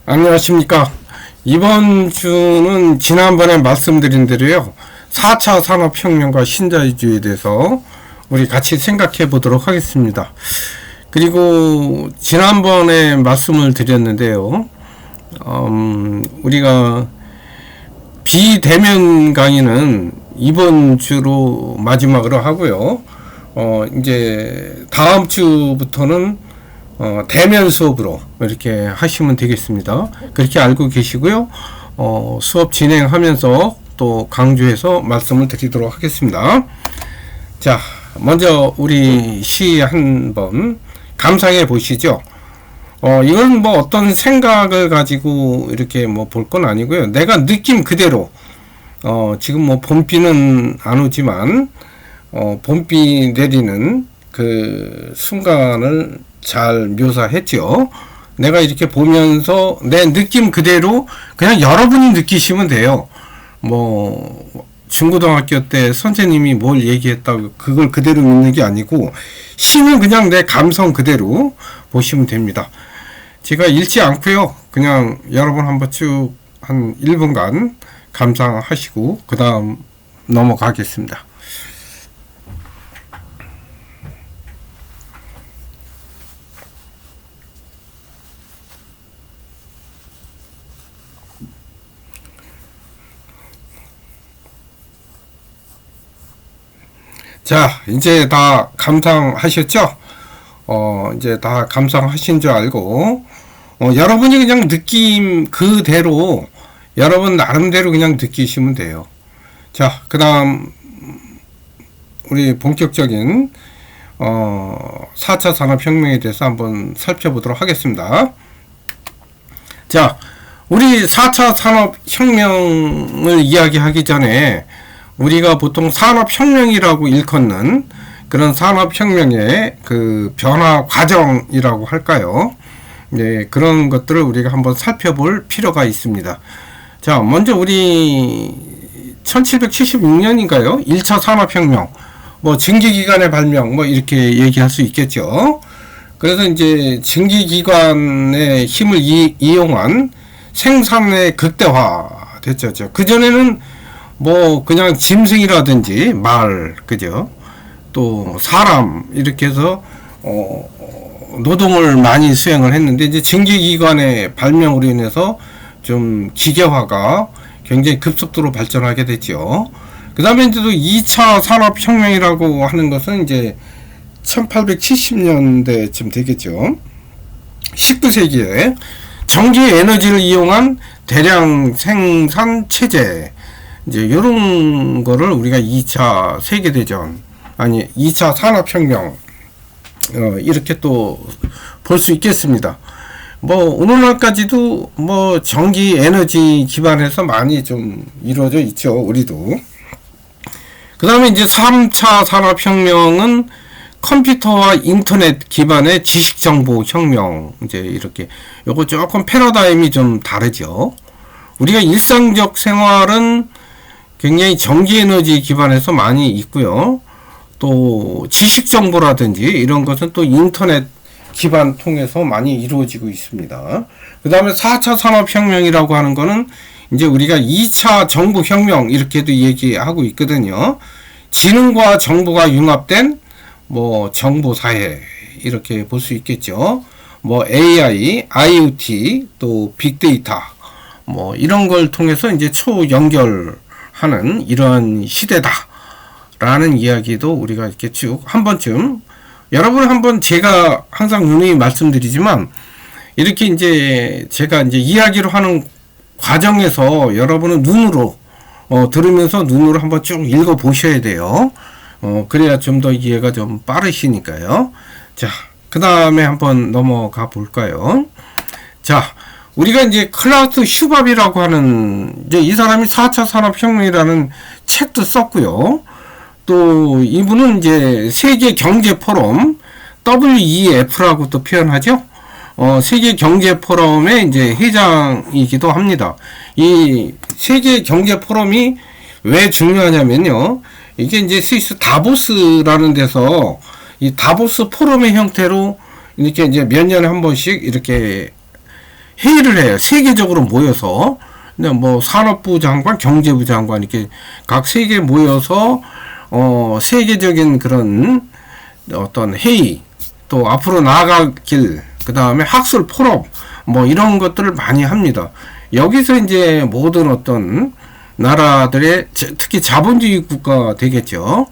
안녕하십니까. 이번 주는 지난번에 말씀드린 대로요, 4차 산업혁명과 신자유주의에 대해서 우리 같이 생각해 보도록 하겠습니다. 그리고 지난번에 말씀을 드렸는데요, 우리가 비대면 강의는 이번 주로 마지막으로 하고요, 이제 다음 주부터는 대면 수업으로 이렇게 하시면 되겠습니다. 그렇게 알고 계시고요. 수업 진행하면서 또 강조해서 말씀을 드리도록 하겠습니다. 자, 먼저 우리 시 한번 감상해 보시죠. 이건 뭐 어떤 생각을 가지고 이렇게 뭐 볼 건 아니고요. 내가 느낌 그대로, 지금 뭐 봄비는 안 오지만, 봄비 내리는 그 순간을 잘 묘사했죠. 내가 이렇게 보면서 내 느낌 그대로 그냥 여러분이 느끼시면 돼요. 뭐 중고등학교 때 선생님이 뭘 얘기했다고 그걸 그대로 믿는 게 아니고, 시는 그냥 내 감성 그대로 보시면 됩니다. 제가 읽지 않고요, 그냥 여러분 한번 쭉 한 1분간 감상하시고 그 다음 넘어가겠습니다. 자, 이제 다 감상하셨죠? 이제 다 감상하신 줄 알고, 여러분이 그냥 느낌 그대로, 여러분 나름대로 그냥 느끼시면 돼요. 자, 그 다음, 우리 본격적인, 4차 산업혁명에 대해서 한번 살펴보도록 하겠습니다. 자, 우리 4차 산업혁명을 이야기하기 전에, 우리가 보통 산업혁명이라고 일컫는 그런 산업혁명의 그 변화 과정이라고 할까요? 네, 그런 것들을 우리가 한번 살펴볼 필요가 있습니다. 자, 먼저 우리 1776년인가요? 1차 산업혁명, 뭐 증기기관의 발명, 뭐 이렇게 얘기할 수 있겠죠. 그래서 이제 증기기관의 힘을 이용한 생산의 극대화 됐죠. 그전에는 뭐 그냥 짐승이라든지 말, 그죠? 또 사람 이렇게 해서 노동을 많이 수행을 했는데, 이제 증기기관의 발명으로 인해서 좀 기계화가 굉장히 급속도로 발전하게 됐죠. 그 다음에 이제 또 2차 산업혁명이라고 하는 것은 이제 1870년대쯤 되겠죠. 19세기에 전기 에너지를 이용한 대량 생산 체제, 이제 이런 거를 우리가 2차 세계대전, 아니 2차 산업혁명, 이렇게 또 볼 수 있겠습니다. 뭐 오늘날까지도 뭐 전기 에너지 기반에서 많이 좀 이루어져 있죠, 우리도. 그 다음에 이제 3차 산업혁명은 컴퓨터와 인터넷 기반의 지식정보혁명, 이제 이렇게 요거 조금 패러다임이 좀 다르죠. 우리가 일상적 생활은 굉장히 전기에너지 기반에서 많이 있고요. 또 지식정보라든지 이런 것은 또 인터넷 기반 통해서 많이 이루어지고 있습니다. 그 다음에 4차 산업혁명이라고 하는 거는 이제 우리가 2차 정보혁명 이렇게도 얘기하고 있거든요. 지능과 정보가 융합된 뭐 정보사회 이렇게 볼 수 있겠죠. 뭐 AI, IoT, 또 빅데이터 뭐 이런 걸 통해서 이제 초연결 하는 이러한 시대다라는 이야기도 우리가 이렇게 쭉 한 번쯤, 여러분 한번, 제가 항상 누누이 말씀드리지만 이렇게 이제 제가 이제 이야기로 하는 과정에서 여러분은 눈으로 들으면서 눈으로 한번 쭉 읽어 보셔야 돼요. 그래야 좀 더 이해가 좀 빠르시니까요. 자, 그 다음에 한번 넘어가 볼까요? 자, 우리가 이제 클라우스 슈밥이라고 하는, 이제 이 사람이 4차 산업혁명이라는 책도 썼고요. 또 이분은 이제 세계 경제 포럼, WEF라고 또 표현하죠. 세계 경제 포럼의 이제 회장이기도 합니다. 이 세계 경제 포럼이 왜 중요하냐면요, 이게 이제 스위스 다보스라는 데서 이 다보스 포럼의 형태로 이렇게 이제 몇 년에 한 번씩 이렇게 회의를 해요. 세계적으로 모여서. 근데 뭐 산업부 장관, 경제부 장관 이렇게 각 세계 모여서 세계적인 그런 어떤 회의, 또 앞으로 나아갈 길, 그 다음에 학술 포럼, 뭐 이런 것들을 많이 합니다. 여기서 이제 모든 어떤 나라들의, 특히 자본주의 국가 되겠죠.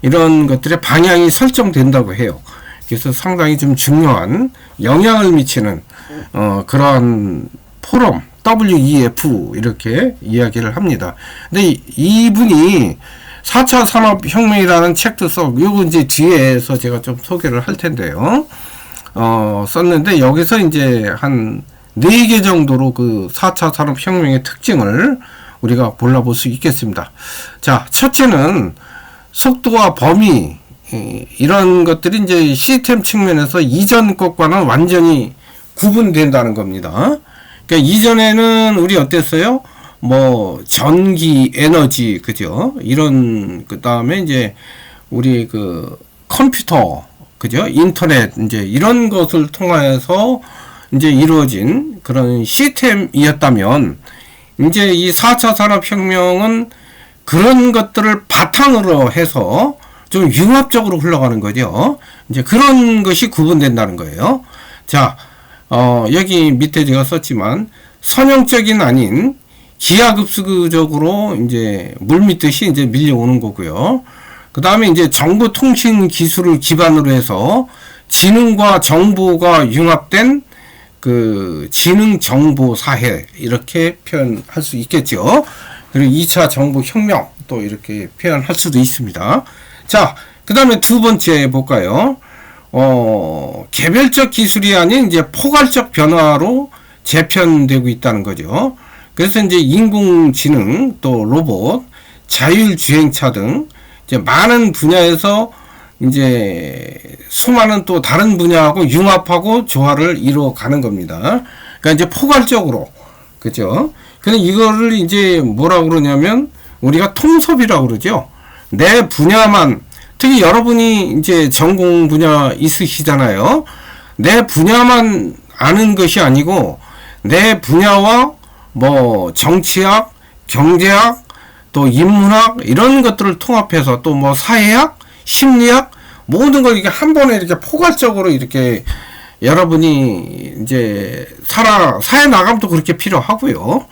이런 것들의 방향이 설정된다고 해요. 그래서 상당히 좀 중요한 영향을 미치는 그러한 포럼, WEF 이렇게 이야기를 합니다. 근데 이분이 4차 산업혁명이라는 책도 썼고, 요거 이제 뒤에서 제가 좀 소개를 할 텐데요. 썼는데, 여기서 이제 한 4개 정도로 그 4차 산업혁명의 특징을 우리가 골라볼 수 있겠습니다. 자, 첫째는 속도와 범위, 이런 것들이 이제 시스템 측면에서 이전 것과는 완전히 구분된다는 겁니다. 그러니까 이전에는 우리 어땠어요? 뭐 전기, 에너지, 그죠? 이런, 그 다음에 이제 우리 그 컴퓨터, 그죠? 인터넷, 이제 이런 것을 통해서 이제 이루어진 그런 시스템이었다면, 이제 이 4차 산업혁명은 그런 것들을 바탕으로 해서 좀 융합적으로 흘러가는 거죠. 이제 그런 것이 구분된다는 거예요. 자, 여기 밑에 제가 썼지만, 선형적인 아닌 기하급수적으로 이제 물밀듯이 이제 밀려오는 거고요. 그 다음에 이제 정보통신 기술을 기반으로 해서 지능과 정보가 융합된 그 지능정보사회, 이렇게 표현할 수 있겠죠. 그리고 2차 정보혁명, 또 이렇게 표현할 수도 있습니다. 자, 그 다음에 두 번째 볼까요? 개별적 기술이 아닌 이제 포괄적 변화로 재편되고 있다는 거죠. 그래서 이제 인공지능, 또 로봇, 자율주행차 등 이제 많은 분야에서 이제 수많은 또 다른 분야하고 융합하고 조화를 이루어가는 겁니다. 그러니까 이제 포괄적으로, 그죠? 근데 이거를 이제 뭐라고 그러냐면 우리가 통섭이라고 그러죠. 내 분야만, 특히 여러분이 이제 전공 분야 있으시잖아요. 내 분야만 아는 것이 아니고 내 분야와 뭐 정치학, 경제학, 또 인문학 이런 것들을 통합해서 또 뭐 사회학, 심리학 모든 걸 이렇게 한 번에 이렇게 포괄적으로 이렇게 여러분이 이제 사회 나가면 또 그렇게 필요하고요.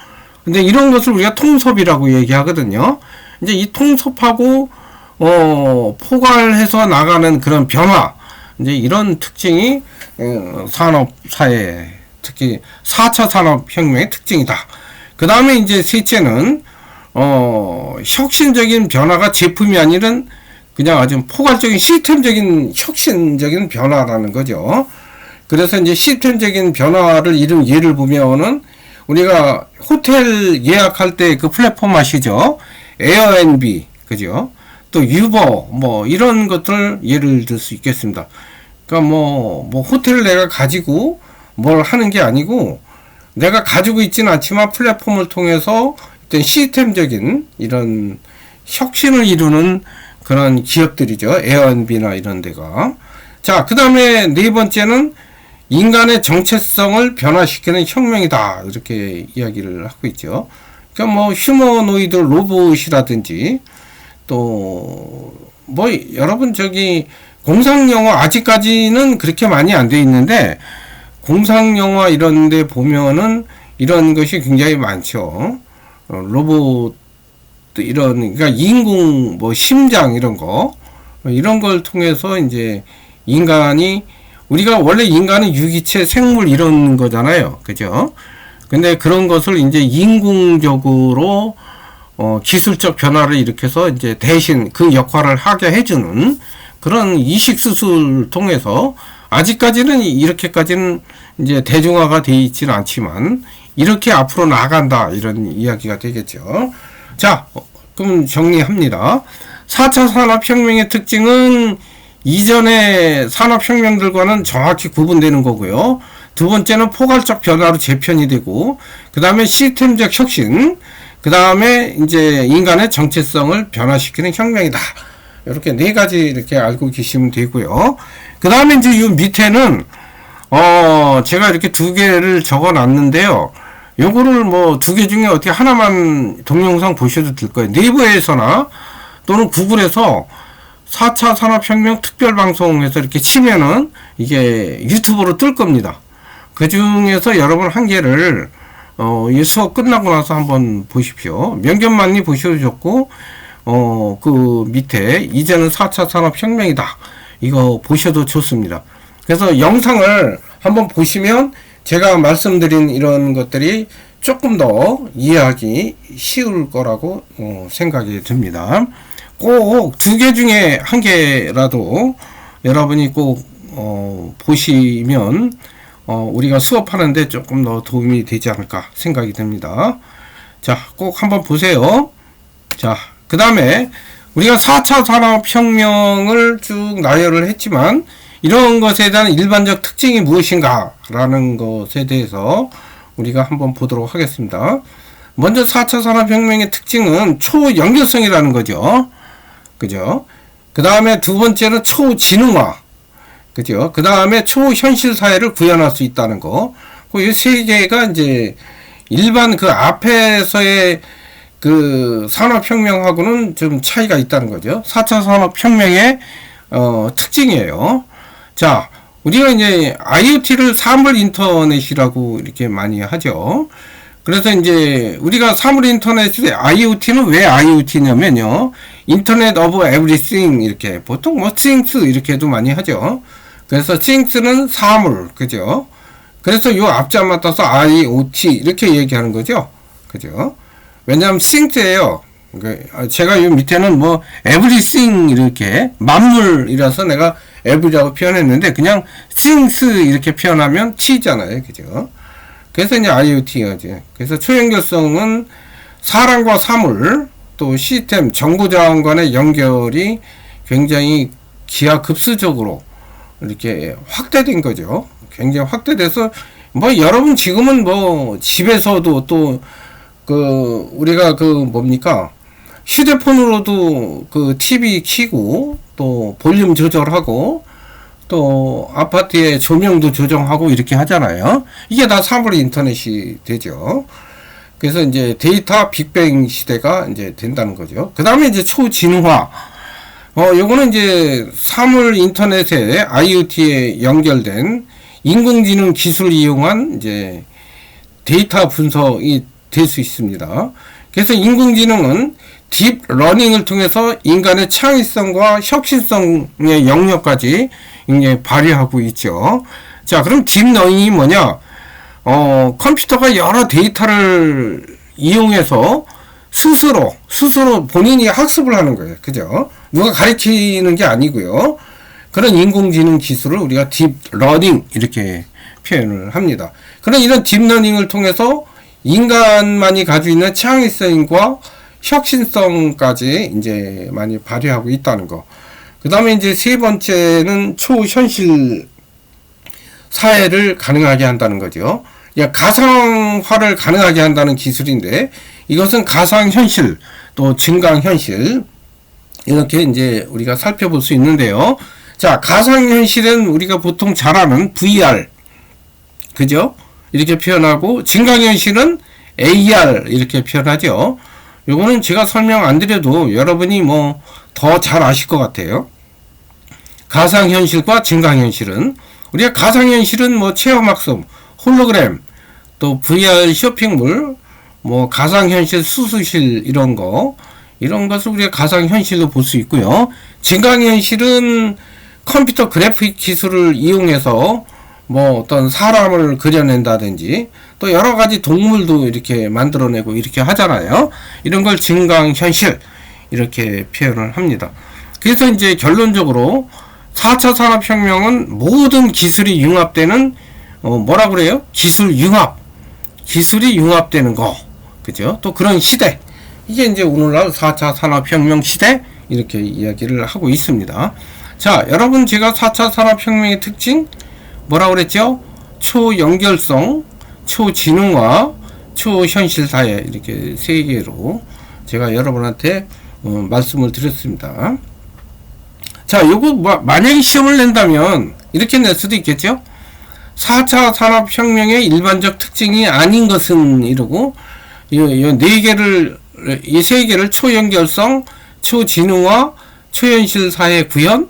근데 이런 것을 우리가 통섭이라고 얘기하거든요. 이제 이 통섭하고 포괄해서 나가는 그런 변화, 이제 이런 특징이 산업 사회, 특히 4차 산업혁명의 특징이다. 그 다음에 이제 셋째는 혁신적인 변화가 제품이 아니른 그냥 아주 포괄적인 시스템적인 혁신적인 변화라는 거죠. 그래서 이제 시스템적인 변화를 이룬 예를 보면은 우리가 호텔 예약할 때 그 플랫폼 아시죠? 에어앤비, 그죠? 또 유버, 뭐 이런 것들 예를 들 수 있겠습니다. 그러니까 뭐 호텔을 내가 가지고 뭘 하는 게 아니고 내가 가지고 있지는 않지만 플랫폼을 통해서 어떤 시스템적인 이런 혁신을 이루는 그런 기업들이죠. 에어앤비나 이런 데가. 자, 그 다음에 네 번째는 인간의 정체성을 변화시키는 혁명이다. 이렇게 이야기를 하고 있죠. 그러니까 뭐 휴머노이드 로봇이라든지 또 뭐 여러분 저기 공상영화 아직까지는 그렇게 많이 안 돼 있는데 공상영화 이런 데 보면은 이런 것이 굉장히 많죠. 로봇 이런, 그러니까 인공 뭐 심장 이런 거, 이런 걸 통해서 이제 인간이, 우리가 원래 인간은 유기체 생물 이런 거잖아요. 그죠? 근데 그런 것을 이제 인공적으로 기술적 변화를 일으켜서 이제 대신 그 역할을 하게 해주는 그런 이식 수술을 통해서 아직까지는 이렇게까지는 이제 대중화가 되어 있지는 않지만 이렇게 앞으로 나간다, 이런 이야기가 되겠죠. 자, 그럼 정리합니다. 4차 산업혁명의 특징은 이전의 산업혁명들과는 정확히 구분되는 거고요. 두 번째는 포괄적 변화로 재편이 되고, 그 다음에 시스템적 혁신, 그 다음에 이제 인간의 정체성을 변화시키는 혁명이다. 이렇게 네 가지 이렇게 알고 계시면 되고요. 그 다음에 이제 이 밑에는 제가 이렇게 두 개를 적어 놨는데요. 요거를 뭐 두 개 중에 어떻게 하나만 동영상 보셔도 될 거예요. 네이버에서나 또는 구글에서 4차 산업혁명 특별방송에서 이렇게 치면은 이게 유튜브로 뜰 겁니다. 그 중에서 여러분 한 개를 이 수업 끝나고 나서 한번 보십시오. 명견만리 보셔도 좋고, 그 밑에 이제는 4차 산업혁명이다. 이거 보셔도 좋습니다. 그래서 영상을 한번 보시면 제가 말씀드린 이런 것들이 조금 더 이해하기 쉬울 거라고 생각이 듭니다. 꼭 두 개 중에 한 개라도 여러분이 꼭 보시면 우리가 수업하는데 조금 더 도움이 되지 않을까 생각이 듭니다. 자, 꼭 한번 보세요. 자, 그 다음에 우리가 4차 산업혁명을 쭉 나열을 했지만 이런 것에 대한 일반적 특징이 무엇인가 라는 것에 대해서 우리가 한번 보도록 하겠습니다. 먼저 4차 산업혁명의 특징은 초연결성이라는 거죠. 그죠? 그 다음에 두 번째는 초지능화. 그죠? 그 다음에 초현실 사회를 구현할 수 있다는 거. 이 세 개가 이제 일반 그 앞에서의 그 산업혁명하고는 좀 차이가 있다는 거죠. 4차 산업혁명의 특징이에요. 자, 우리가 이제 IoT를 사물 인터넷이라고 이렇게 많이 하죠. 그래서 이제 우리가 사물 인터넷의 IoT는 왜 IoT냐면요. 인터넷 오브 에브리띵 이렇게 보통 뭐 things 이렇게도 많이 하죠. 그래서 things는 사물, 그죠? 그래서 요 앞자만 따서 IoT 이렇게 얘기하는 거죠. 그죠? 왜냐하면 things예요. 제가 요 밑에는 뭐 everything 이렇게 만물이라서 내가 every라고 표현했는데 그냥 things 이렇게 표현하면 T잖아요. 그죠? 그래서 이제 IoT가지. 그래서 초연결성은 사람과 사물 또 시스템 정보장 간의 연결이 굉장히 기하급수적으로 이렇게 확대된 거죠. 굉장히 확대돼서 뭐 여러분 지금은 뭐 집에서도 또 그 우리가 그 뭡니까 휴대폰으로도 그 TV 켜고 또 볼륨 조절하고 또 아파트의 조명도 조정하고 이렇게 하잖아요. 이게 다 사물 인터넷이 되죠. 그래서 이제 데이터 빅뱅 시대가 이제 된다는 거죠. 그 다음에 이제 초지능화. 요거는 이제 사물 인터넷에 IoT에 연결된 인공지능 기술을 이용한 이제 데이터 분석이 될 수 있습니다. 그래서 인공지능은 딥러닝을 통해서 인간의 창의성과 혁신성의 영역까지 이제 발휘하고 있죠. 자, 그럼 딥러닝이 뭐냐? 컴퓨터가 여러 데이터를 이용해서 스스로 본인이 학습을 하는 거예요. 그죠? 누가 가르치는 게 아니고요. 그런 인공지능 기술을 우리가 딥러닝 이렇게 표현을 합니다. 그런 이런 딥러닝을 통해서 인간만이 가지고 있는 창의성과 혁신성까지 이제 많이 발휘하고 있다는 거. 그 다음에 이제 세 번째는 초현실 사회를 가능하게 한다는 거죠. 가상화를 가능하게 한다는 기술인데 이것은 가상현실 또 증강현실 이렇게 이제 우리가 살펴볼 수 있는데요. 자, 가상현실은 우리가 보통 잘 아는 VR 그죠? 이렇게 표현하고 증강현실은 AR 이렇게 표현하죠. 요거는 제가 설명 안 드려도 여러분이 뭐 더 잘 아실 것 같아요. 가상현실과 증강현실은 우리가 가상현실은 뭐 체험학습, 홀로그램, 또 VR 쇼핑몰, 뭐 가상현실 수수실 이런 것을 우리가 가상현실로 볼 수 있고요. 증강현실은 컴퓨터 그래픽 기술을 이용해서 뭐 어떤 사람을 그려낸다든지 또 여러 가지 동물도 이렇게 만들어내고 이렇게 하잖아요. 이런 걸 증강현실 이렇게 표현을 합니다. 그래서 이제 결론적으로 4차 산업혁명은 모든 기술이 융합되는 뭐라 그래요? 기술이 융합되는 거. 그죠? 또 그런 시대. 이게 이제 오늘날 4차 산업혁명 시대 이렇게 이야기를 하고 있습니다. 자, 여러분 제가 4차 산업혁명의 특징 뭐라 그랬죠? 초연결성, 초지능화, 초현실사회 이렇게 세 개로 제가 여러분한테 말씀을 드렸습니다. 자, 요거 만약에 시험을 낸다면 이렇게 낼 수도 있겠죠? 4차 산업혁명의 일반적 특징이 아닌 것은 이러고, 이 세 개를 초연결성, 초지능화, 초현실 사회 구현,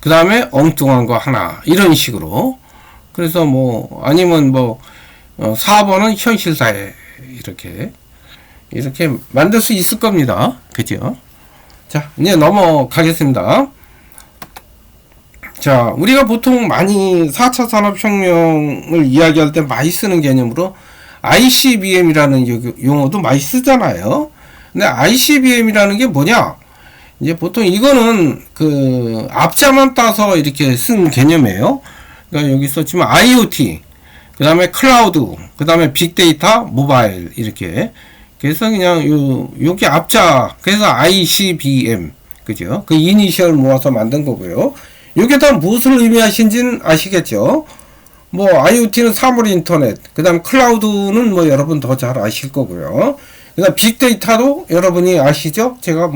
그 다음에 엉뚱한 거 하나, 이런 식으로. 그래서 아니면 4번은 현실 사회, 이렇게 만들 수 있을 겁니다. 그죠? 자, 이제 넘어가겠습니다. 자, 우리가 보통 많이 4차 산업혁명을 이야기할 때 많이 쓰는 개념으로 ICBM이라는 용어도 많이 쓰잖아요. 근데 ICBM이라는 게 뭐냐? 이제 보통 이거는 그 앞자만 따서 이렇게 쓴 개념이에요. 그러니까 여기 썼지만 IoT, 그 다음에 클라우드, 그 다음에 빅데이터, 모바일, 이렇게. 그래서 그냥 여기 앞자, 그래서 ICBM, 그죠? 그 이니셜 모아서 만든 거고요. 이게 다 무엇을 의미하신지는 아시겠죠? IoT는 사물 인터넷, 그 다음 클라우드는 여러분 더 잘 아실 거고요. 그 다음 빅데이터도 여러분이 아시죠? 제가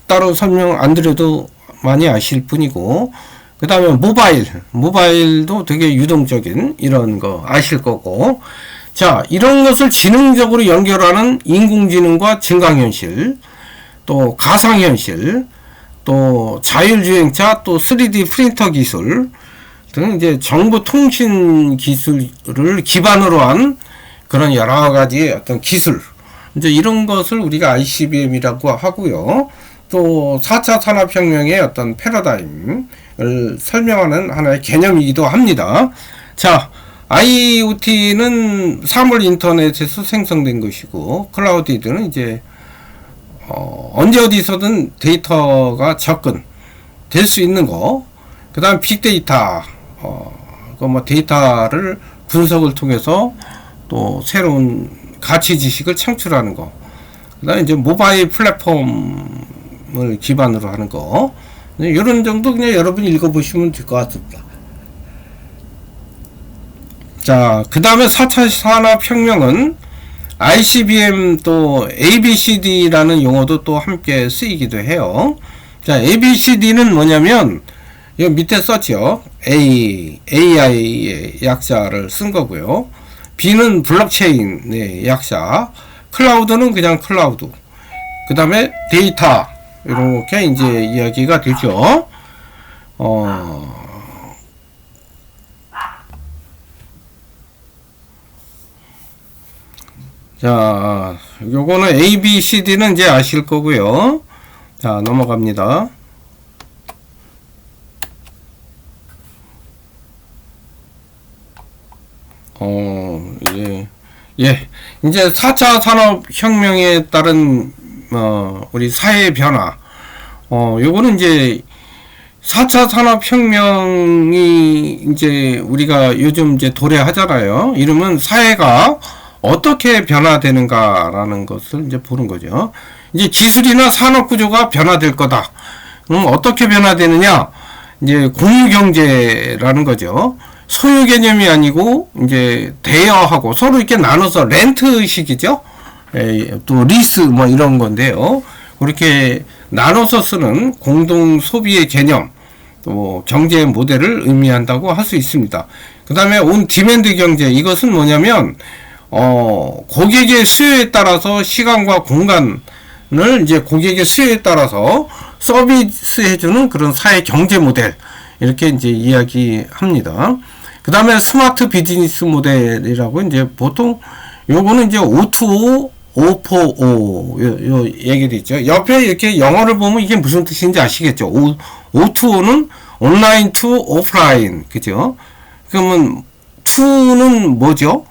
따로 설명 안 드려도 많이 아실 뿐이고, 그 다음에 모바일도 되게 유동적인 이런 거 아실 거고, 자, 이런 것을 지능적으로 연결하는 인공지능과 증강현실, 또 가상현실, 또 자율주행차, 또 3D 프린터 기술 등 이제 정보통신 기술을 기반으로 한 그런 여러 가지 어떤 기술, 이제 이런 것을 우리가 ICBM이라고 하고요. 또 4차 산업혁명의 어떤 패러다임을 설명하는 하나의 개념이기도 합니다. 자, IoT는 사물 인터넷에서 생성된 것이고, 클라우드는 이제 언제 어디서든 데이터가 접근 될 수 있는 거. 그 다음 빅데이터, 데이터를 분석을 통해서 또 새로운 가치 지식을 창출하는 거. 그 다음에 이제 모바일 플랫폼을 기반으로 하는 거. 이런 정도 그냥 여러분이 읽어보시면 될 것 같습니다. 자, 그 다음에 4차 산업혁명은 ICBM 또 ABCD라는 용어도 또 함께 쓰이기도 해요. 자, ABCD는 뭐냐면, 이 밑에 썼죠. AI의 약자를 쓴 거고요. B는 블록체인의 약자, 클라우드는 그냥 클라우드, 그 다음에 데이터, 이렇게 이제 이야기가 되죠. 자, 요거는 ABCD는 이제 아실 거고요. 자, 넘어갑니다. 이제 4차 산업혁명에 따른, 우리 사회의 변화. 요거는 이제 4차 산업혁명이 이제 우리가 요즘 이제 도래하잖아요. 이러면 사회가 어떻게 변화되는가라는 것을 이제 보는 거죠. 이제 기술이나 산업 구조가 변화될 거다. 그럼 어떻게 변화되느냐? 이제 공유경제라는 거죠. 소유 개념이 아니고 이제 대여하고 서로 이렇게 나눠서 렌트식이죠. 또 리스 이런 건데요. 그렇게 나눠서 쓰는 공동 소비의 개념, 또 경제 모델을 의미한다고 할 수 있습니다. 그 다음에 온 디맨드 경제, 이것은 뭐냐면 고객의 수요에 따라서 시간과 공간을 이제 고객의 수요에 따라서 서비스해주는 그런 사회 경제 모델, 이렇게 이제 이야기합니다. 그 다음에 스마트 비즈니스 모델이라고 이제 보통 요거는 이제 O2O, O4O 요 얘기도 있죠. 옆에 이렇게 영어를 보면 이게 무슨 뜻인지 아시겠죠? O2O는 온라인 투 오프라인, 그죠? 그러면 투는 뭐죠?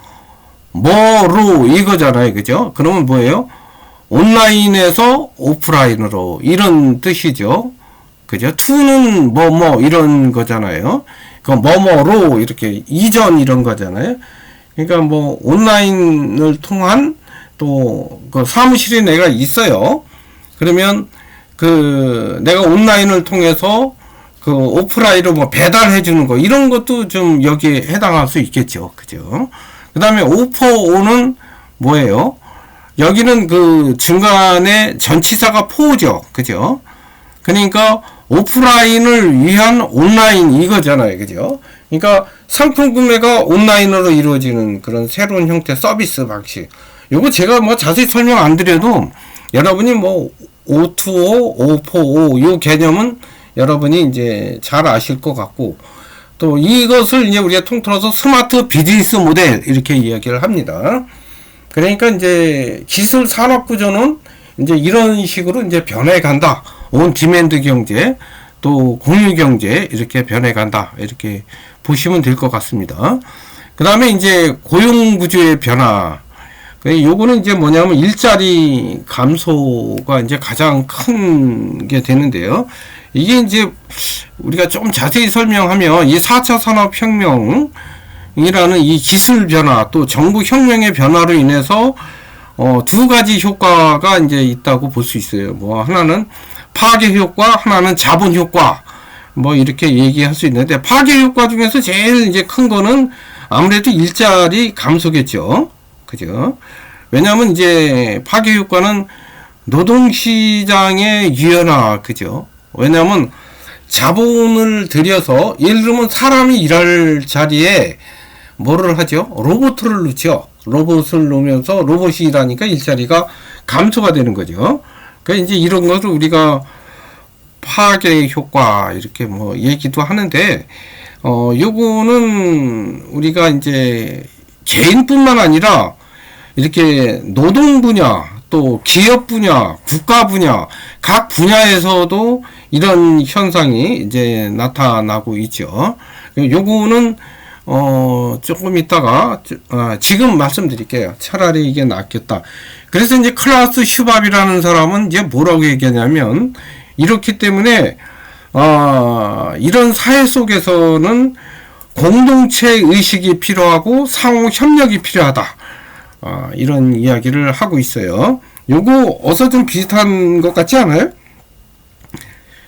뭐로 이거잖아요, 그죠? 그러면 뭐예요? 온라인에서 오프라인으로, 이런 뜻이죠. 그죠? 투는 이런 거잖아요. 그 뭐뭐로 이렇게 이전 이런 거잖아요. 그러니까 온라인을 통한 또 그 사무실에 내가 있어요. 그러면 그 내가 온라인을 통해서 그 오프라인으로 배달해 주는 거, 이런 것도 좀 여기에 해당할 수 있겠죠. 그죠? 그 다음에 O4O는 뭐예요? 여기는 그 중간에 전치사가 포죠. 그죠? 그러니까 오프라인을 위한 온라인 이거잖아요. 그죠? 그러니까 상품 구매가 온라인으로 이루어지는 그런 새로운 형태 서비스 방식. 요거 제가 뭐 자세히 설명 안 드려도 여러분이 뭐 O2O, O4O 요 개념은 여러분이 이제 잘 아실 것 같고, 또 이것을 이제 우리가 통틀어서 스마트 비즈니스 모델 이렇게 이야기를 합니다. 그러니까 이제 기술 산업 구조는 이제 이런 식으로 이제 변해 간다. 온 디맨드 경제, 또 공유 경제 이렇게 변해 간다. 이렇게 보시면 될 것 같습니다. 그 다음에 이제 고용 구조의 변화. 요거는 이제 뭐냐면 일자리 감소가 이제 가장 큰 게 되는데요. 이게 이제 우리가 좀 자세히 설명하면 이 4차 산업혁명이라는 이 기술 변화 또 정부 혁명의 변화로 인해서 두 가지 효과가 이제 있다고 볼 수 있어요. 뭐 하나는 파괴 효과, 하나는 자본 효과, 뭐 이렇게 얘기할 수 있는데, 파괴 효과 중에서 제일 이제 큰 거는 아무래도 일자리 감소겠죠. 그죠? 왜냐면 이제 파괴 효과는 노동시장의 유연화, 그죠? 왜냐면 자본을 들여서, 예를 들면 사람이 일할 자리에 뭐를 하죠? 로봇을 넣죠. 로봇을 놓으면서 로봇이 일하니까 일자리가 감소가 되는 거죠. 그러니까 이제 이런 것을 우리가 파괴 효과 이렇게 뭐 얘기도 하는데, 요거는 우리가 이제 개인뿐만 아니라 이렇게 노동 분야, 또 기업 분야, 국가 분야, 각 분야에서도 이런 현상이 이제 나타나고 있죠. 요거는 조금 있다가 지금 말씀드릴게요. 차라리 이게 낫겠다. 그래서 이제 클라우스 슈밥이라는 사람은 이제 뭐라고 얘기하냐면, 이렇기 때문에 이런 사회 속에서는 공동체 의식이 필요하고 상호 협력이 필요하다. 이런 이야기를 하고 있어요. 요거 어서 좀 비슷한 것 같지 않아요?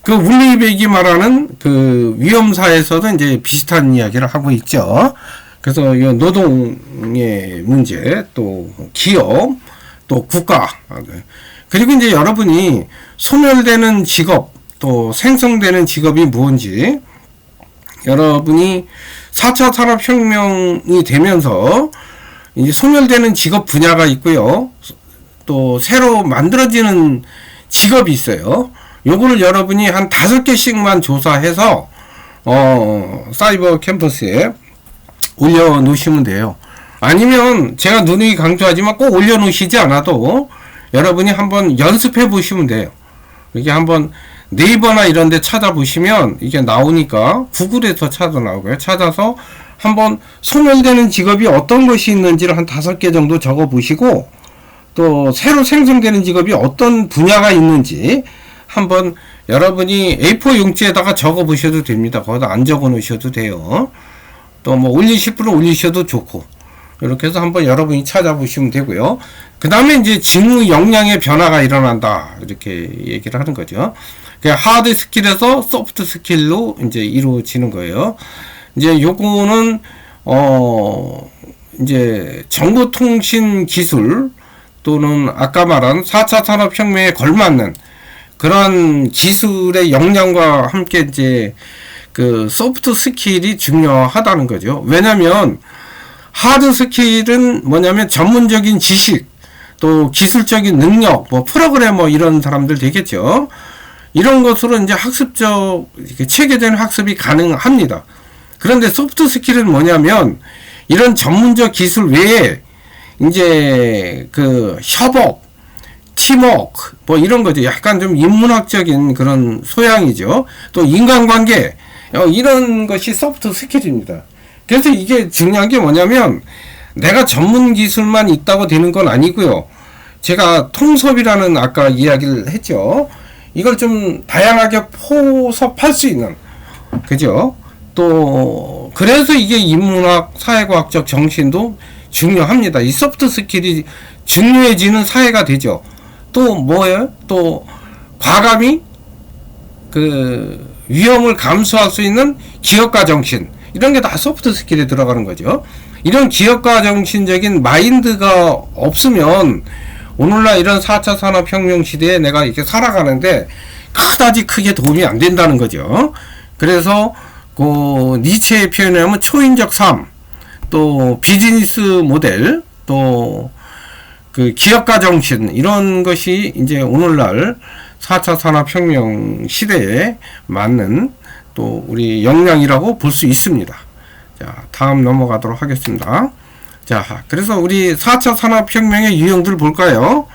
그 울리베기 말하는 그 위험사에서도 이제 비슷한 이야기를 하고 있죠. 그래서 이 노동의 문제, 또 기업, 또 국가, 그리고 이제 여러분이 소멸되는 직업, 또 생성되는 직업이 무엇인지, 여러분이 4차 산업혁명이 되면서 이제 소멸되는 직업 분야가 있고요. 또 새로 만들어지는 직업이 있어요. 요거를 여러분이 한 5개씩만 조사해서 사이버 캠퍼스에 올려 놓으시면 돼요. 아니면 제가 누누이 강조하지만 꼭 올려 놓으시지 않아도 여러분이 한번 연습해 보시면 돼요. 이게 한번 네이버나 이런 데 찾아보시면 이게 나오니까, 구글에서 찾아 나오고요. 찾아서 한번 소멸되는 직업이 어떤 것이 있는지를 한 5개 정도 적어 보시고, 또 새로 생성되는 직업이 어떤 분야가 있는지 한번 여러분이 A4 용지에다가 적어 보셔도 됩니다. 거기다 안 적어 놓으셔도 돼요. 또 뭐 올리실 분은 올리셔도 좋고, 이렇게 해서 한번 여러분이 찾아보시면 되고요. 그 다음에 이제 직무 역량의 변화가 일어난다. 이렇게 얘기를 하는 거죠. 하드 스킬에서 소프트 스킬로 이제 이루어지는 거예요. 이제 요거는, 이제 정보통신 기술 또는 아까 말한 4차 산업혁명에 걸맞는 그런 기술의 역량과 함께 이제 그 소프트 스킬이 중요하다는 거죠. 왜냐면 하드 스킬은 뭐냐면 전문적인 지식, 또 기술적인 능력, 뭐 프로그래머 이런 사람들 되겠죠. 이런 것으로 이제 학습적 체계된 학습이 가능합니다. 그런데 소프트 스킬은 뭐냐면 이런 전문적 기술 외에 이제 그 협업, 팀워크 뭐 이런 거죠. 약간 좀 인문학적인 그런 소양이죠. 또 인간관계 이런 것이 소프트 스킬입니다. 그래서 이게 중요한 게 뭐냐면 내가 전문 기술만 있다고 되는 건 아니고요. 제가 통섭이라는 아까 이야기를 했죠. 이걸 좀 다양하게 포섭할 수 있는, 그죠? 또 그래서 이게 인문학, 사회과학적 정신도 중요합니다. 이 소프트 스킬이 중요해지는 사회가 되죠. 또 뭐예요? 또 과감히 그 위험을 감수할 수 있는 기업가 정신, 이런 게 다 소프트 스킬에 들어가는 거죠. 이런 기업가 정신적인 마인드가 없으면 오늘날 이런 4차 산업혁명 시대에 내가 이렇게 살아가는데 그다지 크게 도움이 안 된다는 거죠. 그래서 그 니체의 표현하면 초인적 삶, 또 비즈니스 모델, 또 그 기업가 정신, 이런 것이 이제 오늘날 4차 산업혁명 시대에 맞는 또 우리 역량이라고 볼 수 있습니다. 자, 다음 넘어가도록 하겠습니다. 자, 그래서 우리 4차 산업혁명의 유형들 볼까요?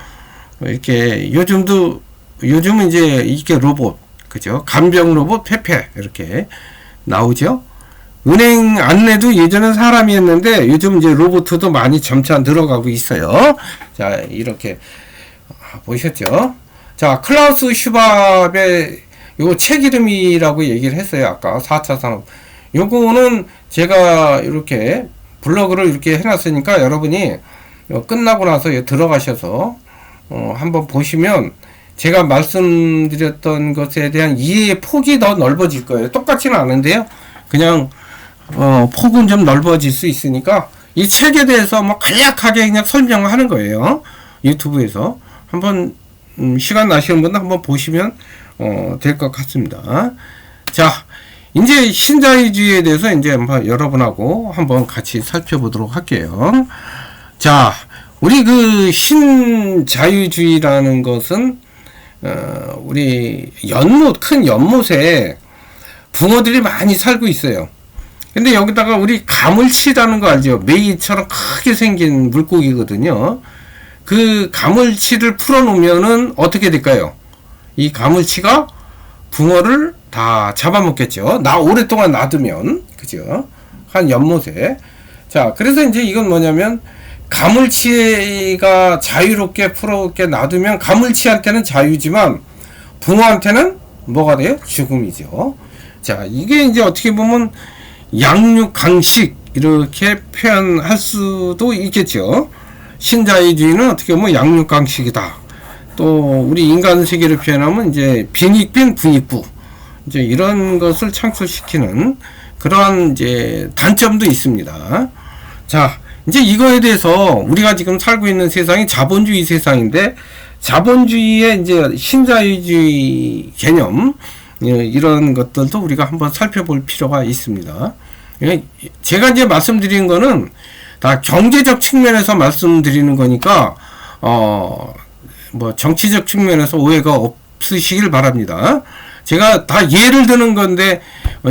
이렇게 요즘은 이제 이게 로봇, 그죠? 간병 로봇 페페 이렇게 나오죠. 은행 안내도 예전엔 사람이 했는데 요즘 이제 로봇도 많이 점차 늘어가고 있어요. 자, 이렇게 보셨죠? 자, 클라우스 슈밥의 요 책 이름이라고 얘기를 했어요. 아까 4차 산업. 요거는 제가 이렇게 블로그를 이렇게 해놨으니까 여러분이 끝나고 나서 들어가셔서 한번 보시면 제가 말씀드렸던 것에 대한 이해의 폭이 더 넓어질 거예요. 똑같지는 않은데요. 그냥 폭은 좀 넓어질 수 있으니까 이 책에 대해서 뭐 간략하게 그냥 설명하는 거예요. 유튜브에서 한번 시간 나시는 분들 한번 보시면 될 것 같습니다. 자, 이제 신자유주의에 대해서 이제 여러분하고 한번 같이 살펴보도록 할게요. 자, 우리 그 신자유주의라는 것은 우리 큰 연못에 붕어들이 많이 살고 있어요. 근데 여기다가 우리 가물치라는 거 알죠? 메이처럼 크게 생긴 물고기거든요. 그 가물치를 풀어놓으면은 어떻게 될까요? 이 가물치가 붕어를 다 잡아먹겠죠. 오랫동안 놔두면, 그죠? 한 연못에. 자, 그래서 이제 이건 뭐냐면, 가물치가 자유롭게 풀어놓게 놔두면 가물치한테는 자유지만, 붕어한테는 뭐가 돼요? 죽음이죠. 자, 이게 이제 어떻게 보면, 양육강식 이렇게 표현할 수도 있겠죠. 신자유주의는 어떻게 보면 양육강식이다. 또 우리 인간 세계를 표현하면 이제 빈익빈 부익부, 이제 이런 것을 창출시키는 그러한 이제 단점도 있습니다. 자, 이제 이거에 대해서 우리가 지금 살고 있는 세상이 자본주의 세상인데, 자본주의의 이제 신자유주의 개념, 이런 것들도 우리가 한번 살펴볼 필요가 있습니다. 제가 이제 말씀드린 거는 다 경제적 측면에서 말씀드리는 거니까, 뭐 정치적 측면에서 오해가 없으시길 바랍니다. 제가 다 예를 드는 건데,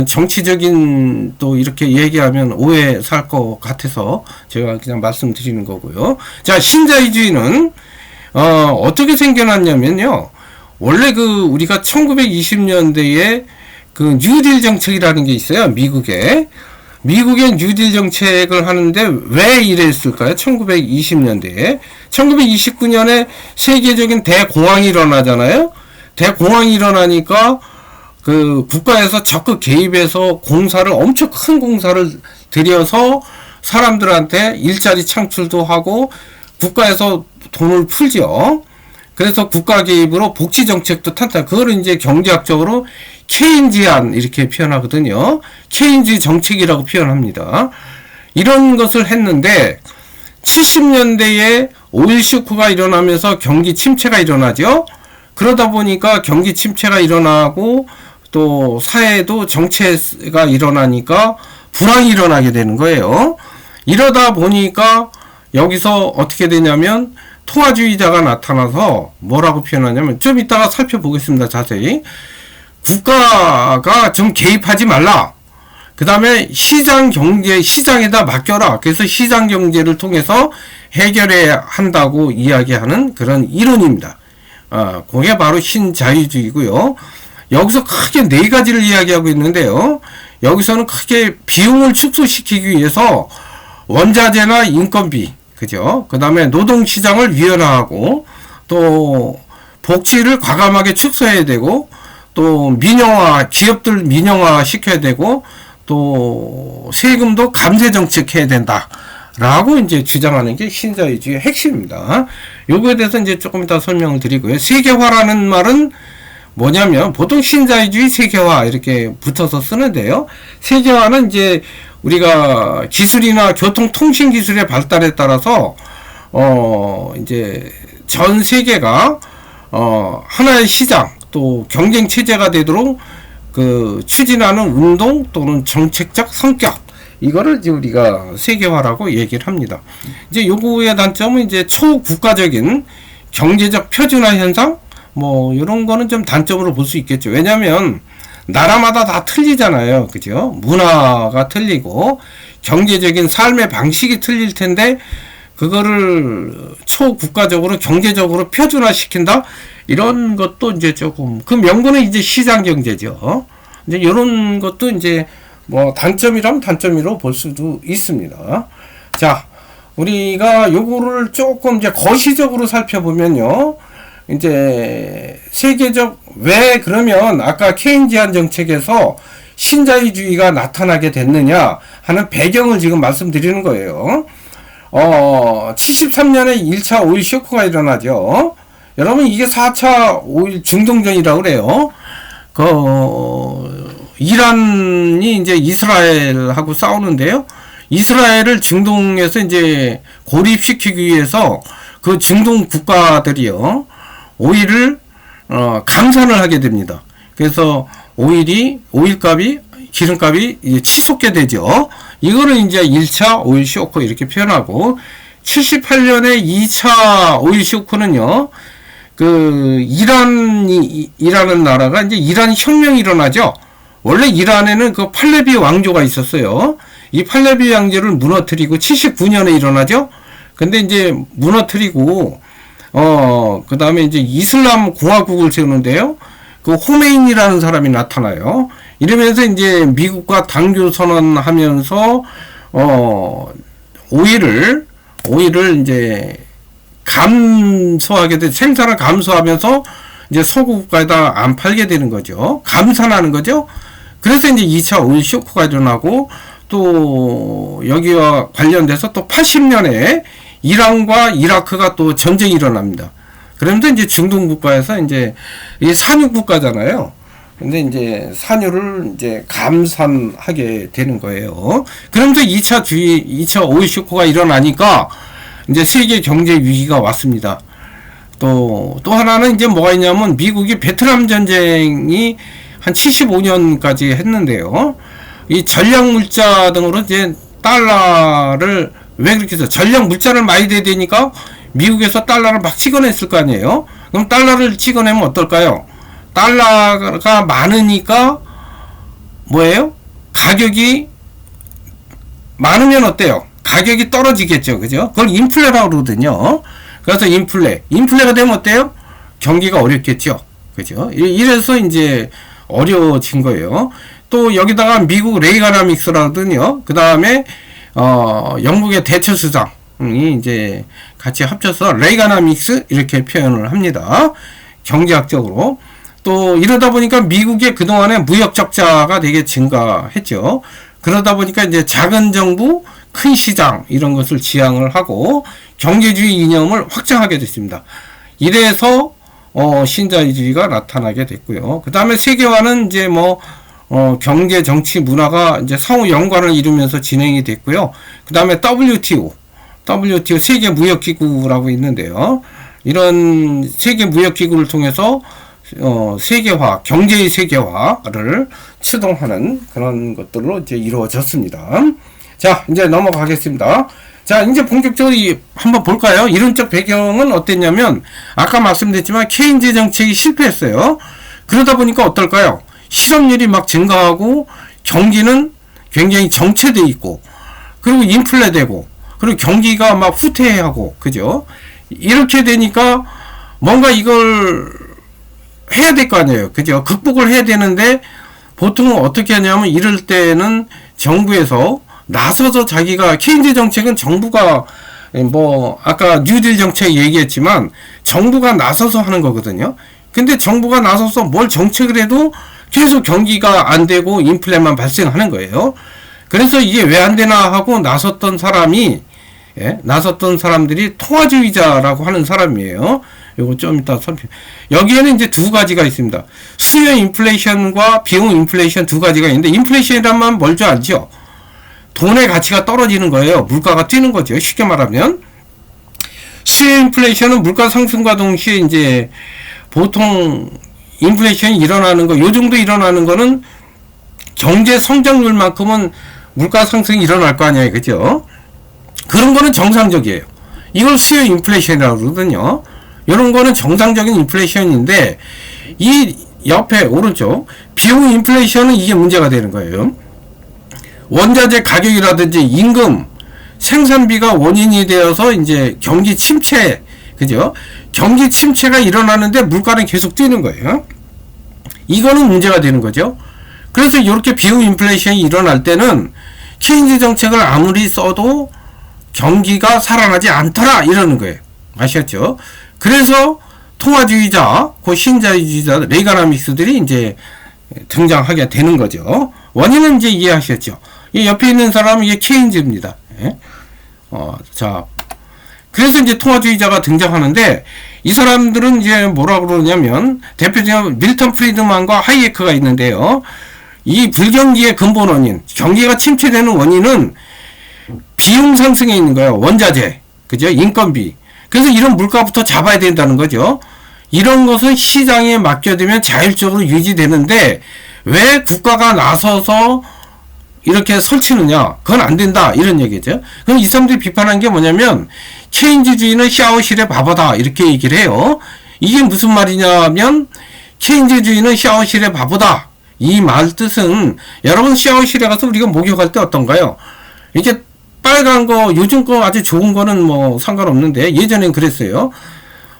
정치적인 또 이렇게 얘기하면 오해 살 것 같아서 제가 그냥 말씀드리는 거고요. 자, 신자유주의는, 어떻게 생겨났냐면요. 원래 우리가 1920년대에 그 뉴딜 정책이라는 게 있어요. 미국의 뉴딜 정책을 하는데 왜 이랬을까요? 1920년대에. 1929년에 세계적인 대공황이 일어나잖아요. 대공황이 일어나니까 그 국가에서 적극 개입해서 엄청 큰 공사를 들여서 사람들한테 일자리 창출도 하고 국가에서 돈을 풀죠. 그래서 국가 개입으로 복지 정책도 탄탄. 그거를 이제 경제학적으로 케인지안 이렇게 표현하거든요. 케인즈 정책이라고 표현합니다. 이런 것을 했는데 70년대에 오일 쇼크가 일어나면서 경기 침체가 일어나죠. 그러다 보니까 경기 침체가 일어나고 또 사회도 정체가 일어나니까 불황이 일어나게 되는 거예요. 이러다 보니까 여기서 어떻게 되냐면 통화주의자가 나타나서 뭐라고 표현하냐면, 좀 이따가 살펴보겠습니다. 자세히. 국가가 좀 개입하지 말라. 그 다음에 시장에다 맡겨라. 그래서 시장 경제를 통해서 해결해야 한다고 이야기하는 그런 이론입니다. 그게 바로 신자유주의고요. 여기서 크게 네 가지를 이야기하고 있는데요. 여기서는 크게 비용을 축소시키기 위해서 원자재나 인건비, 그죠? 그 다음에 노동시장을 유연화하고, 또 복지를 과감하게 축소해야 되고, 또 기업들 민영화 시켜야 되고, 또 세금도 감세 정책해야 된다 라고 이제 주장하는 게 신자유주의의 핵심입니다. 요거에 대해서 이제 조금 이따 설명을 드리고요. 세계화라는 말은 뭐냐면, 보통 신자유주의 세계화 이렇게 붙어서 쓰는데요. 세계화는 이제 우리가 기술이나 교통 통신 기술의 발달에 따라서 이제 전 세계가 하나의 시장, 또 경쟁 체제가 되도록 그 추진하는 운동 또는 정책적 성격, 이거를 이제 우리가 세계화라고 얘기를 합니다. 이제 요거의 단점은 이제 초국가적인 경제적 표준화 현상, 뭐 이런 거는 좀 단점으로 볼 수 있겠죠. 왜냐하면 나라마다 다 틀리잖아요, 그죠? 문화가 틀리고 경제적인 삶의 방식이 틀릴 텐데 그거를 초국가적으로 경제적으로 표준화 시킨다, 이런 것도 이제 조금, 그 명분은 이제 시장 경제죠. 이제 이런 것도 이제 뭐 단점이라면 단점으로 볼 수도 있습니다. 자, 우리가 요거를 조금 이제 거시적으로 살펴보면요, 이제 세계적, 왜 그러면 아까 케인지안 정책에서 신자유주의가 나타나게 됐느냐 하는 배경을 지금 말씀드리는 거예요. 73년에 1차 오일 쇼크가 일어나죠. 여러분, 이게 4차 오일 중동전이라고 그래요. 이란이 이제 이스라엘하고 싸우는데요. 이스라엘을 중동에서 이제 고립시키기 위해서 그 중동 국가들이요, 오일을 감산을 하게 됩니다. 그래서 오일값이, 기름값이 이제 치솟게 되죠. 이거를 이제 1차 오일 쇼크 이렇게 표현하고, 78년에 2차 오일 쇼크는요, 그 이란이라는 나라가 이제 이란 혁명이 일어나죠. 원래 이란에는 그 팔레비 왕조가 있었어요. 이 팔레비 왕조를 무너뜨리고 79년에 일어나죠. 근데 이제 무너뜨리고 그 다음에 이제 이슬람 공화국을 세우는데요. 그 호메인이라는 사람이 나타나요. 이러면서 이제 미국과 단교 선언하면서 오일을 이제 감소하게 돼, 생산을 감소하면서 이제 소국가에다 안 팔게 되는 거죠. 감산하는 거죠. 그래서 이제 2차 오일 쇼크가 일어나고, 또 여기와 관련돼서 또 80년에 이란과 이라크가 또 전쟁이 일어납니다. 그러면서 이제 중동 국가에서 이제 이 산유 국가잖아요. 근데 이제 산유를 이제 감산하게 되는 거예요. 그러면서 2차 오일 쇼크가 일어나니까 이제 세계 경제 위기가 왔습니다. 또 하나는 이제 뭐가 있냐면, 미국이 베트남 전쟁이 한 75년까지 했는데요. 이 전략 물자 등으로 이제 달러를, 왜 그렇게 해서 전략 물자를 많이 대야 되니까 미국에서 달러를 막 찍어냈을 거 아니에요. 그럼 달러를 찍어내면 어떨까요? 달러가 많으니까 뭐예요? 가격이 많으면 어때요? 가격이 떨어지겠죠. 그죠? 그걸 인플레라고 그러거든요. 그래서 인플레가 되면 어때요? 경기가 어렵겠죠. 그죠? 이래서 이제 어려워진 거예요. 또 여기다가 미국 레이가나믹스라든요. 그 다음에 영국의 대처 수장이 이제 같이 합쳐서 레이가나믹스 이렇게 표현을 합니다. 경제학적으로. 또 이러다 보니까 미국의 그동안의 무역 적자가 되게 증가했죠. 그러다 보니까 이제 작은 정부, 큰 시장, 이런 것을 지향을 하고 경제주의 이념을 확장하게 됐습니다. 이래서 신자유주의가 나타나게 됐고요. 그 다음에 세계화는 이제 뭐 경제, 정치, 문화가 이제 상호 연관을 이루면서 진행이 됐고요. 그 다음에 WTO 세계 무역기구라고 있는데요. 이런 세계 무역기구를 통해서 세계화, 경제의 세계화를 추동하는 그런 것들로 이제 이루어졌습니다. 자, 이제 넘어가겠습니다. 자, 이제 본격적으로 한번 볼까요? 이론적 배경은 어땠냐면, 아까 말씀드렸지만 케인즈 정책이 실패했어요. 그러다 보니까 어떨까요? 실업률이 막 증가하고 경기는 굉장히 정체돼 있고, 그리고 인플레되고, 그리고 경기가 막 후퇴하고, 그죠? 이렇게 되니까 뭔가 이걸 해야 될 거 아니에요. 그죠? 극복을 해야 되는데, 보통은 어떻게 하냐면, 이럴 때는 정부에서 나서서 자기가, 케인즈 정책은 정부가 뭐 아까 뉴딜 정책 얘기했지만 정부가 나서서 하는 거거든요. 근데 정부가 나서서 뭘 정책을 해도 계속 경기가 안 되고 인플레만 발생하는 거예요. 그래서 이게 왜 안 되나 하고 나섰던 사람들이 통화주의자라고 하는 사람이에요. 요거 좀 이따 여기에는 이제 두 가지가 있습니다. 수요 인플레이션과 비용 인플레이션 두 가지가 있는데, 인플레이션이란만 뭘 줄 알죠? 돈의 가치가 떨어지는 거예요. 물가가 뛰는 거죠. 쉽게 말하면. 수요 인플레이션은 물가 상승과 동시에 이제 보통 인플레이션이 일어나는 거, 요 정도 일어나는 거는 경제 성장률만큼은 물가 상승이 일어날 거 아니에요. 그죠? 그런 거는 정상적이에요. 이걸 수요 인플레이션이라고 그러거든요. 이런 거는 정상적인 인플레이션인데, 이 옆에 오른쪽 비용 인플레이션은 이게 문제가 되는 거예요. 원자재 가격이라든지 임금, 생산비가 원인이 되어서 이제 경기 침체, 그죠? 경기 침체가 일어나는데 물가는 계속 뛰는 거예요. 이거는 문제가 되는 거죠. 그래서 이렇게 비용 인플레이션이 일어날 때는 케인즈 정책을 아무리 써도 경기가 살아나지 않더라 이러는 거예요. 아셨죠? 그래서 통화주의자, 그 신자유주의자, 레이가나믹스들이 이제 등장하게 되는 거죠. 원인은 이제 이해하셨죠? 이 옆에 있는 사람은 이게 케인즈입니다. 예? 자, 그래서 이제 통화주의자가 등장하는데, 이 사람들은 이제 뭐라고 그러냐면, 대표적으로 밀턴 프리드만과 하이에크가 있는데요. 이 불경기의 근본 원인, 경기가 침체되는 원인은 비용 상승에 있는 거예요. 원자재, 그죠? 인건비. 그래서 이런 물가부터 잡아야 된다는 거죠. 이런 것은 시장에 맡겨두면 자율적으로 유지되는데, 왜 국가가 나서서 이렇게 설치느냐? 그건 안 된다. 이런 얘기죠. 그럼 이 사람들이 비판한 게 뭐냐면, 케인즈주의는 샤워실의 바보다. 이렇게 얘기를 해요. 이게 무슨 말이냐면, 케인즈주의는 샤워실의 바보다. 이 말 뜻은, 여러분 샤워실에 가서 우리가 목욕할 때 어떤가요? 이렇게 빨간 거, 요즘 거 아주 좋은 거는 뭐 상관없는데, 예전엔 그랬어요.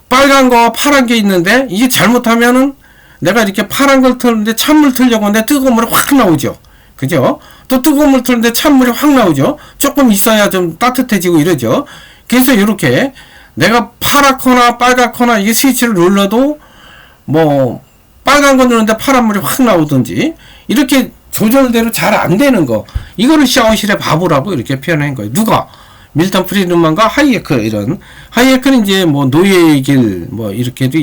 빨간 거, 파란 게 있는데, 이게 잘못하면은, 내가 이렇게 파란 걸 틀는데 찬물 틀려고 하는데 뜨거운 물이 확 나오죠. 그죠? 또 뜨거운 물 틀는데 찬물이 확 나오죠. 조금 있어야 좀 따뜻해지고 이러죠. 그래서 이렇게 내가 파랗거나 빨갛거나 이게 스위치를 눌러도 뭐 빨간 거 누르는데 파란 물이 확 나오든지 이렇게 조절대로 잘 안 되는 거, 이거를 샤워실의 바보라고 이렇게 표현한 거예요. 누가? 밀턴 프리드만과 하이에크. 이런 하이에크는 이제 뭐 노예의 길 뭐 이렇게도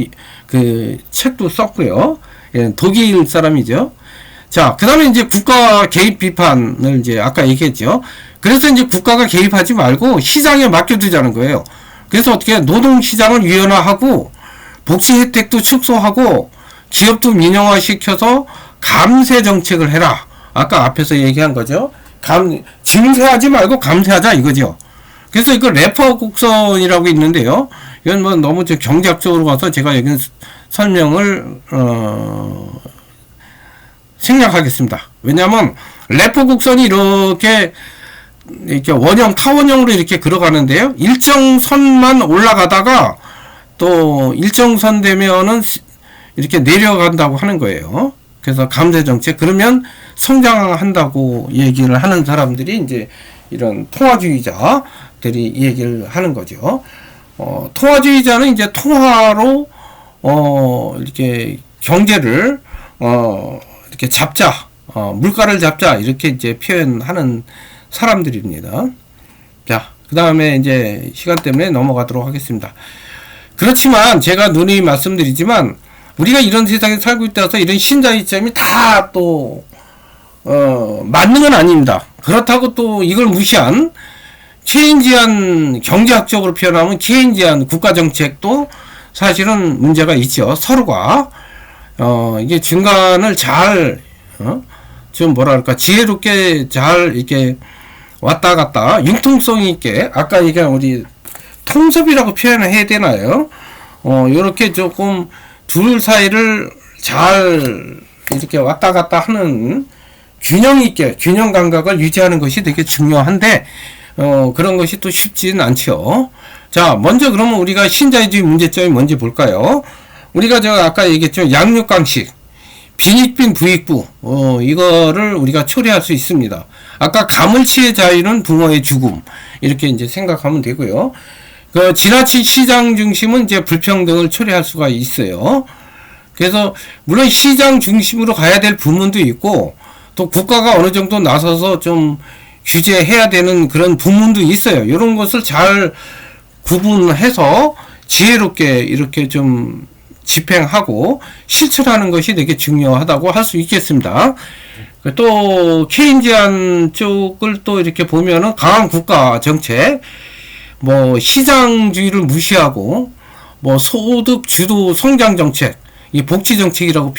그 책도 썼고요. 예, 독일 사람이죠. 자, 그 다음에 이제 국가 개입 비판을 이제 아까 얘기했죠. 그래서 이제 국가가 개입하지 말고 시장에 맡겨두자는 거예요. 그래서 어떻게 노동시장을 유연화하고 복지 혜택도 축소하고 기업도 민영화시켜서 감세 정책을 해라. 아까 앞에서 얘기한 거죠. 증세하지 말고 감세하자 이거죠. 그래서 이거 레퍼 곡선이라고 있는데요. 이건 뭐 너무 경제학적으로 가서 제가 여기 설명을 생략하겠습니다. 왜냐하면 레퍼 곡선이 이렇게 원형 타원형으로 이렇게 걸어가는데요. 일정 선만 올라가다가 또 일정 선 되면은 이렇게 내려간다고 하는 거예요. 그래서 감세 정책, 그러면 성장한다고 얘기를 하는 사람들이 이제 이런 통화주의자들이 얘기를 하는 거죠. 통화주의자는 이제 통화로 이렇게 경제를 이렇게 잡자, 물가를 잡자 이렇게 이제 표현하는 사람들입니다. 자, 그 다음에 이제 시간 때문에 넘어가도록 하겠습니다. 그렇지만 제가 누누이 말씀드리지만 우리가 이런 세상에 살고 있다서 이런 신자유점이 다 또 맞는 건 아닙니다. 그렇다고 또 이걸 무시한 케인지안, 경제학적으로 표현하면 케인지안 국가정책도 사실은 문제가 있죠. 서로가 이게 중간을 잘 좀 뭐랄까 지혜롭게 잘 이렇게 왔다 갔다 융통성 있게, 아까 얘기한 우리 통섭이라고 표현을 해야 되나요? 요렇게 조금 둘 사이를 잘 이렇게 왔다 갔다 하는 균형 있게, 균형 감각을 유지하는 것이 되게 중요한데, 그런 것이 또 쉽지는 않죠. 자, 먼저 그러면 우리가 신자유주의 문제점이 뭔지 볼까요? 우리가 아까 얘기했죠. 양육강식, 빈익빈 부익부, 이거를 우리가 초래할 수 있습니다. 아까 가물치의 자유는 붕어의 죽음, 이렇게 이제 생각하면 되고요. 그 지나친 시장 중심은 이제 불평등을 초래할 수가 있어요. 그래서 물론 시장 중심으로 가야 될 부분도 있고, 또 국가가 어느 정도 나서서 좀 규제해야 되는 그런 부분도 있어요. 이런 것을 잘 구분해서 지혜롭게 이렇게 좀 집행하고 실천하는 것이 되게 중요하다고 할 수 있겠습니다. 또 케인지안 쪽을 또 이렇게 보면은 강한 국가 정책, 뭐 시장주의를 무시하고 뭐 소득 주도 성장 정책, 이 복지정책이라고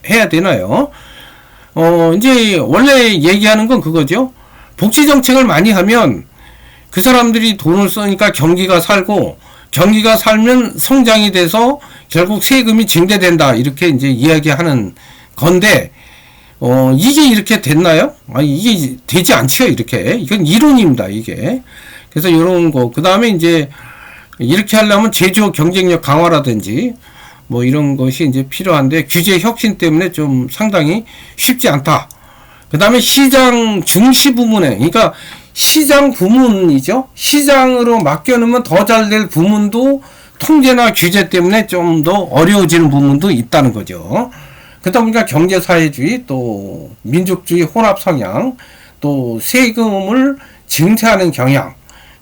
해야 되나요? 이제 원래 얘기하는 건 그거죠. 복지정책을 많이 하면 그 사람들이 돈을 쓰니까 경기가 살고, 경기가 살면 성장이 돼서 결국 세금이 증대된다, 이렇게 이제 이야기하는 건데, 이게 이렇게 됐나요? 이게 되지 않죠, 이렇게. 이건 이론입니다, 이게. 그래서 이런 거. 그 다음에 이제 이렇게 하려면 제조 경쟁력 강화라든지 뭐 이런 것이 이제 필요한데, 규제 혁신 때문에 좀 상당히 쉽지 않다. 그 다음에 시장 중시 부문에, 그러니까 시장 부문이죠. 시장으로 맡겨놓으면 더 잘 될 부문도 통제나 규제 때문에 좀 더 어려워지는 부분도 있다는 거죠. 그러다 보니까 경제사회주의, 또 민족주의 혼합 성향, 또 세금을 증세하는 경향,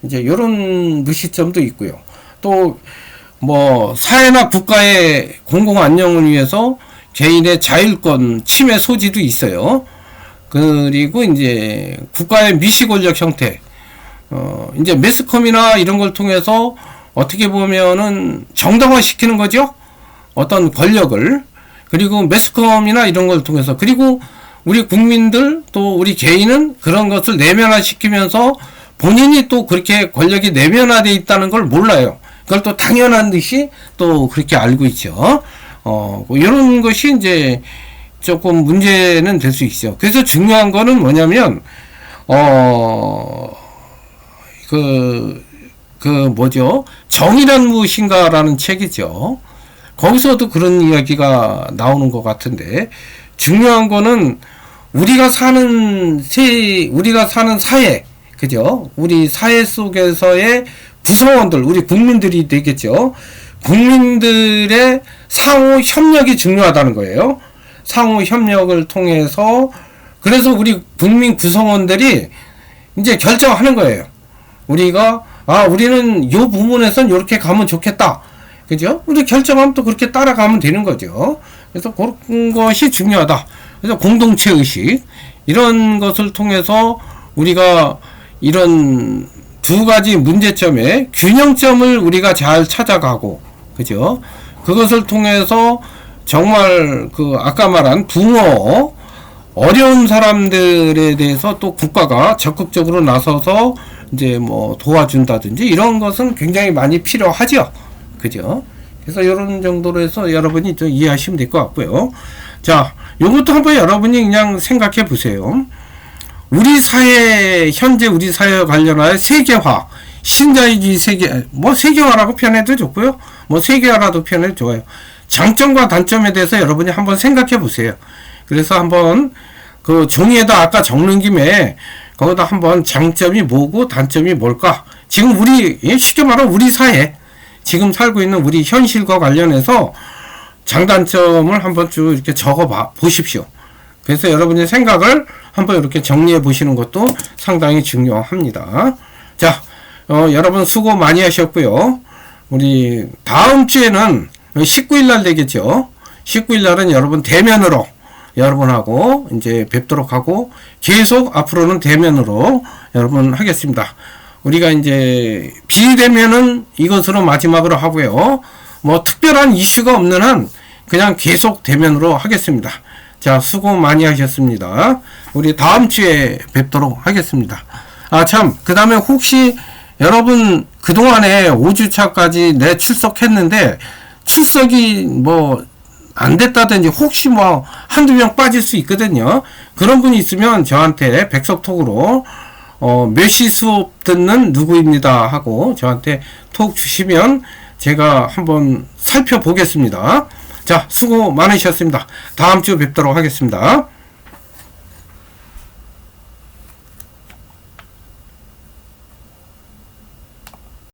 이제 이런 무시점도 있고요. 또 뭐 사회나 국가의 공공 안녕을 위해서 개인의 자율권 침해 소지도 있어요. 그리고 이제 국가의 미시 권력 형태, 이제 매스컴이나 이런 걸 통해서 어떻게 보면은 정당화 시키는 거죠. 어떤 권력을. 그리고 매스컴이나 이런 걸 통해서, 그리고 우리 국민들 또 우리 개인은 그런 것을 내면화 시키면서 본인이 또 그렇게 권력이 내면화되어 있다는 걸 몰라요. 그걸 또 당연한 듯이 또 그렇게 알고 있죠. 이런 것이 이제 조금 문제는 될 수 있죠. 그래서 중요한 거는 뭐냐면, 뭐죠? 정의란 무엇인가라는 책이죠. 거기서도 그런 이야기가 나오는 것 같은데, 중요한 거는 우리가 사는 사회, 그죠? 우리 사회 속에서의 구성원들, 우리 국민들이 되겠죠. 국민들의 상호 협력이 중요하다는 거예요. 상호 협력을 통해서, 그래서 우리 국민 구성원들이 이제 결정하는 거예요. 우리는 요 부분에선 이렇게 가면 좋겠다. 그죠? 우리 결정하면 또 그렇게 따라가면 되는 거죠. 그래서 그런 것이 중요하다. 그래서 공동체 의식, 이런 것을 통해서 우리가 이런 두 가지 문제점의 균형점을 우리가 잘 찾아가고, 그죠? 그것을 통해서 정말 아까 말한 붕어, 어려운 사람들에 대해서 또 국가가 적극적으로 나서서 이제 뭐 도와준다든지 이런 것은 굉장히 많이 필요하죠. 그죠? 그래서 이런 정도로 해서 여러분이 좀 이해하시면 될 것 같고요. 자, 요것도 한번 여러분이 그냥 생각해 보세요. 우리 사회, 현재 우리 사회와 관련하여 세계화, 신자유주의 세계화라고 표현해도 좋고요. 세계화라도 표현해도 좋아요. 장점과 단점에 대해서 여러분이 한번 생각해 보세요. 그래서 한번 그 종이에다 아까 적는 김에 거기다 한번 장점이 뭐고 단점이 뭘까? 지금 쉽게 말하면 우리 사회, 지금 살고 있는 우리 현실과 관련해서 장단점을 한번 쭉 이렇게 적어 보십시오. 그래서 여러분의 생각을 한번 이렇게 정리해 보시는 것도 상당히 중요합니다. 자, 여러분 수고 많이 하셨고요. 우리 다음 주에는 19일 날 되겠죠. 19일 날은 여러분 대면으로 여러분하고 이제 뵙도록 하고, 계속 앞으로는 대면으로 여러분 하겠습니다. 우리가 이제 비대면은 이것으로 마지막으로 하고요. 특별한 이슈가 없는 한 그냥 계속 대면으로 하겠습니다. 자, 수고 많이 하셨습니다. 우리 다음 주에 뵙도록 하겠습니다. 그 다음에 혹시 여러분 그동안에 5주차까지 내 출석했는데 출석이 안 됐다든지 혹시 한두 명 빠질 수 있거든요. 그런 분이 있으면 저한테 백석톡으로 몇 시 수업 듣는 누구입니다 하고 저한테 톡 주시면 제가 한번 살펴보겠습니다. 자, 수고 많으셨습니다. 다음 주 뵙도록 하겠습니다.